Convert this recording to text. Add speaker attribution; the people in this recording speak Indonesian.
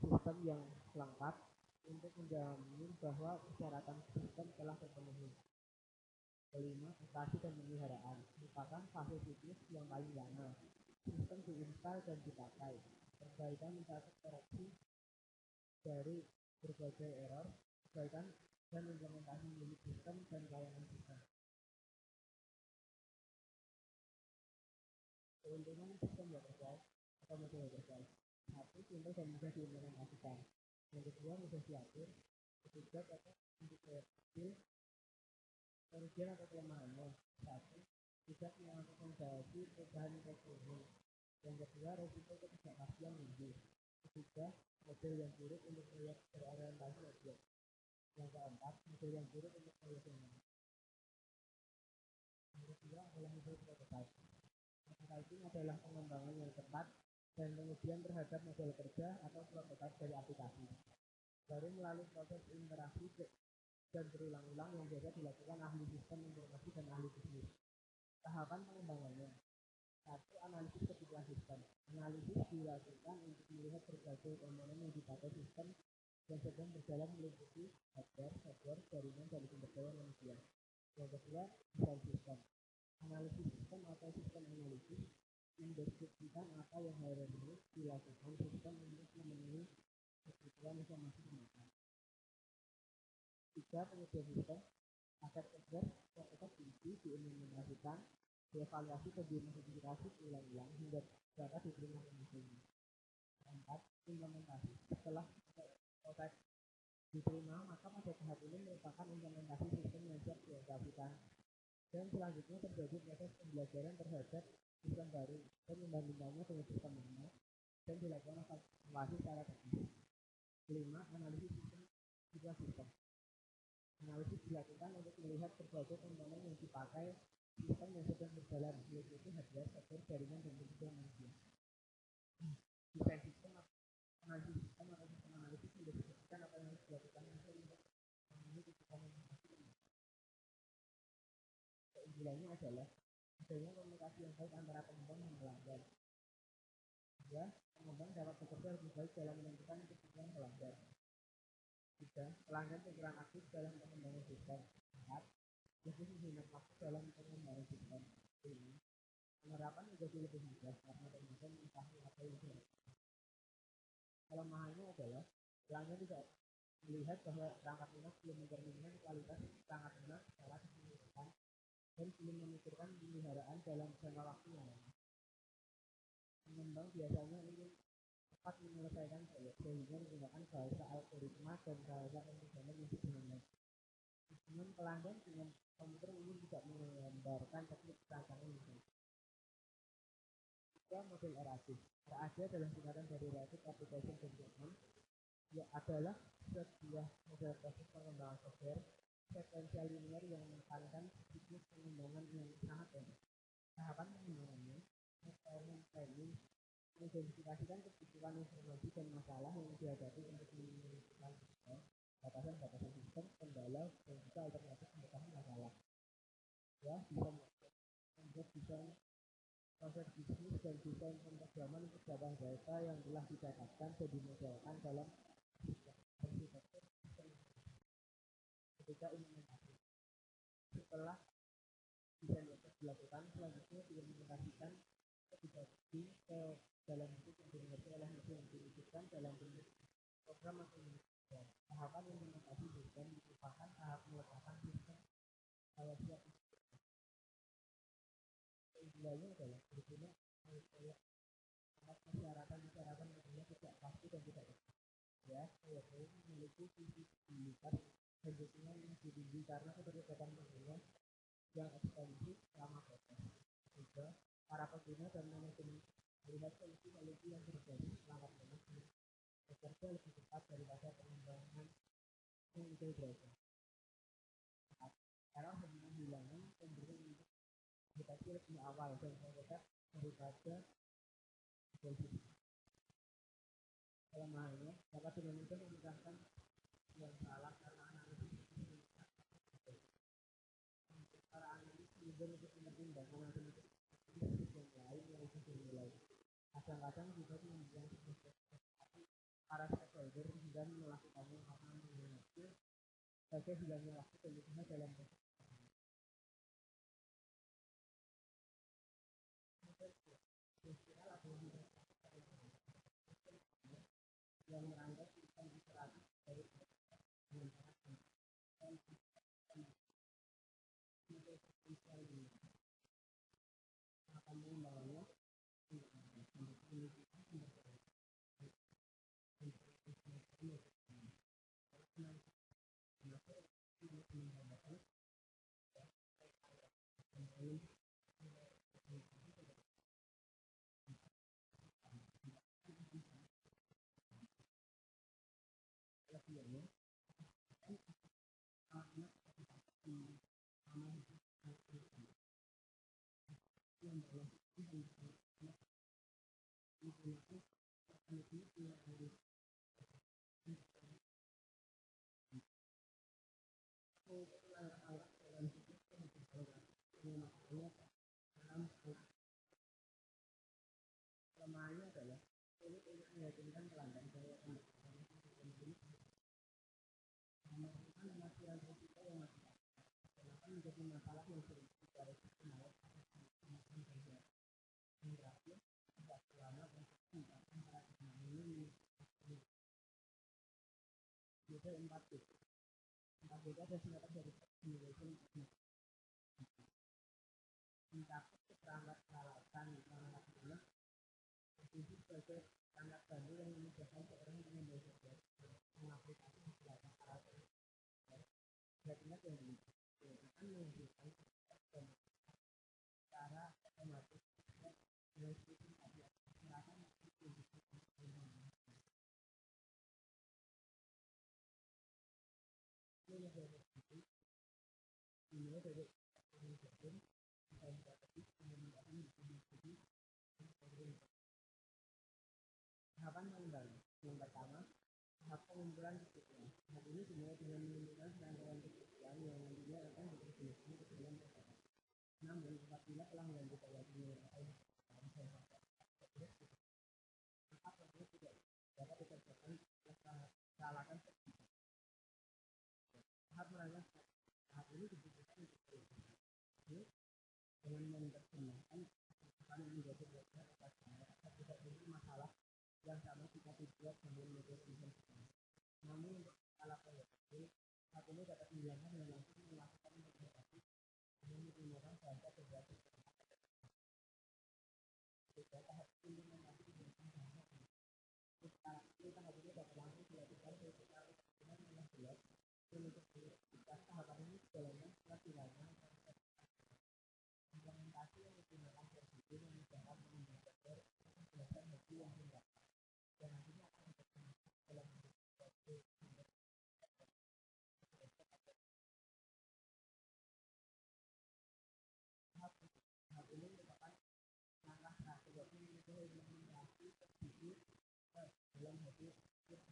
Speaker 1: sistem yang lengkap untuk menjamin bahwa persyaratan sistem telah terpenuhi. Kelima, operasi dan pemeliharaan merupakan fase siklus yang paling lama. Sistem diinstal dan dipakai. Perbaikan mencatat koreksi dari berbagai error, perbaikan dan implementasi unit sistem dan pelayanan sistem. Keuntungan sistem waterfall atau model waterfall. Satu, simpel dan mudah diimplementasikan. Yang kedua, mudah diatur. Ketiga, dapat untuk kecil. Kerugian atau kelemahannya. Satu, tidak mengakomodasi perubahan teknologi. Yang kedua, resiko ketidakpastian tinggi. Ketiga, model yang buruk untuk proyek berorientasi objek. Yang keempat, model yang buruk untuk proyek yang lain. Yang kedua adalah model prototype. Prototyping adalah pengembangan yang tepat dan pengujian terhadap model kerja atau prototype dari aplikasi. Baru melalui proses interaksi dan berulang-ulang yang biasa dilakukan ahli sistem informasi dan ahli bisnis. Tahapan pengembangannya. Satu, analisis kebutuhan sistem. Analisis dilakukan untuk melihat berbagai komponen yang dipakai sistem yang sedang berjalan meliputi hardware, software, jaringan, dan sumber daya manusia. Yang kedua, desain sistem. Analisis sistem atau sistem analisis mendeskripsikan apa yang harus dilakukan sistem untuk memenuhi kebutuhan informasi perangkat. Tiga, pengujian sistem. Agar progres prototipe diuji, diimplementasikan, dievaluasi dan dimodifikasi ulang-ulang hingga dapat diterima pengujian. Keempat, implementasi. Setelah prototipe diterima, maka pada tahap ini merupakan implementasi sistem yang siap dioperasikan. Dan selanjutnya terjadi proses pembelajaran terhadap sistem baru dan membandingkannya dengan sistem lama dan dilakukan evaluasi secara teknis. Kelima, analisis sistem. Analisis dilakukan untuk melihat berbagai komponen yang dipakai sistem yang sedang berjalan, yaitu hardware, software, jaringan, dan sumber daya manusia. Desain sistem, analisis sistem atau sistem analisis mendeskripsikan apa yang harus dilakukan untuk memenuhi kebutuhan informasi. Keunggulannya adalah adanya komunikasi yang baik antara pengembang dan pelanggan. Kedua, pengembang dapat bekerja lebih baik dalam menentukan kebutuhan pelanggan. Tiga, pelanggan berperan aktif dalam pengembangan sistem. Empat, lebih menghemat waktu dalam pengembangan sistem. Lima, penerapan menjadi lebih mudah karena pelanggan mengetahui apa yang dilakukan. Kelemahannya adalah pelanggan tidak melihat bahwa perangkat lunak belum mencerminkan kualitas perangkat lunak secara signifikan dan belum memikirkan pemeliharaan dalam jangka waktu yang lama. Pengembang biasanya ingin cepat menyelesaikan proyek sehingga menggunakan bahasa algoritma dan bahasa pemrograman yang sederhana. Namun pelanggan dengan komputer umum tidak menggambarkan teknik perancangan yang baik. Tiga, model RAD. RAD adalah singkatan dari Rapid Application Development. Ia adalah sebuah model proses pengembangan software sekuensial linear yang menekankan siklus pengembangan yang sangat pendek. Tahapan pengembangannya, requirement planning, mengidentifikasikan kebutuhan informasi dan masalah yang dihadapi untuk menyelesaikan sistem, batasan-batasan sistem, kendala, dan juga alternatif pemecahkan masalah. Ya, bisa membuat desain proses bisnis dan desain pemrograman untuk data yang telah didapatkan dan dimodelkan dalam arsitektur sistem. Ketika implementasi, Setelah desain website dilakukan, selanjutnya diimplementasikan ke dalam bentuk yang dimiliki oleh mesin yang diwujudkan dalam bentuk program atau manajemen. Tahapan implementasi desain merupakan tahap meletakkan sistem siap. Keunggulannya adalah berguna persyaratan yang tidak pasti dan tidak tetap. Ya, memiliki visibilitas dan dukungan yang tinggi karena keterlibatan pengguna yang ekstensif selama proses. Juga para pengguna dan manajemen melihat solusi yang terjadi selama proses bekerja lebih cepat daripada pengembangan yang integrasi. Error hanya hilangnya cenderung untuk deteksi lebih awal dan mendetek daripada deteksi. Kelemahannya dapat dengan mudah memudahkan yang salah karena analisis para analis kemudian untuk mempertimbangkan alternatif yang lain yang bisa dinilai. Kadang-kadang juga membuang para stakeholder dan melakukannya karena menghasil sebagai hilangnya waktu dan usaha dalam proses yang menganggap sistem interaktif dari akan membangunnya kelemahannya adalah sulit untuk meyakinkan pelanggan bahwa pengaturan risiko yang masih kenapa menjadi masalah yang sering dicari menarik terakhir tidak selama untuk mencapai paradigma ini beda empat beda dasar dari simulation mencapai perangkat peralatan posisi sebagai perangkat baru yang memudahkan seorang untuk mengaplikasi beberapa peralatan jadinya yang akan menunjukkan cara otomatis tahapan pengembangan yang pertama tahap pengumpulan kebutuhan. Tahap ini dimulai dengan menentukan serangkaian kebutuhan yang nantinya akan didistribusikan ke dalam proses. Namun apabila pelanggan tidak lagi menyelesaikan maka proses tidak dapat dikerjakan kesalahan tahap merancang. Tahap ini dibutuhkan untuk dengan menerjemahkan yang menjadi belajar agar tidak timbul masalah yang sama jika dibuat dengan metode desain. Namun untuk skala proyeksi, tahap ini dapat dihilangkan dengan langsung melakukan implementasi dengan menggunakan bahasa berbasis tahap implementasi dengan bahasa tahap ini dapat langsung dilakukan secara dengan jelas untuk tahapan ini sejalannya setelah dilakukan implementasi yang menggunakan prosedur yang memudahkan mengembangkan belajar hasil yang rendah dan nantinya akan diterjemahkan dalam tahap ini merupakan langkah terakhir yaitu implementasi tersebut dalam hasil yang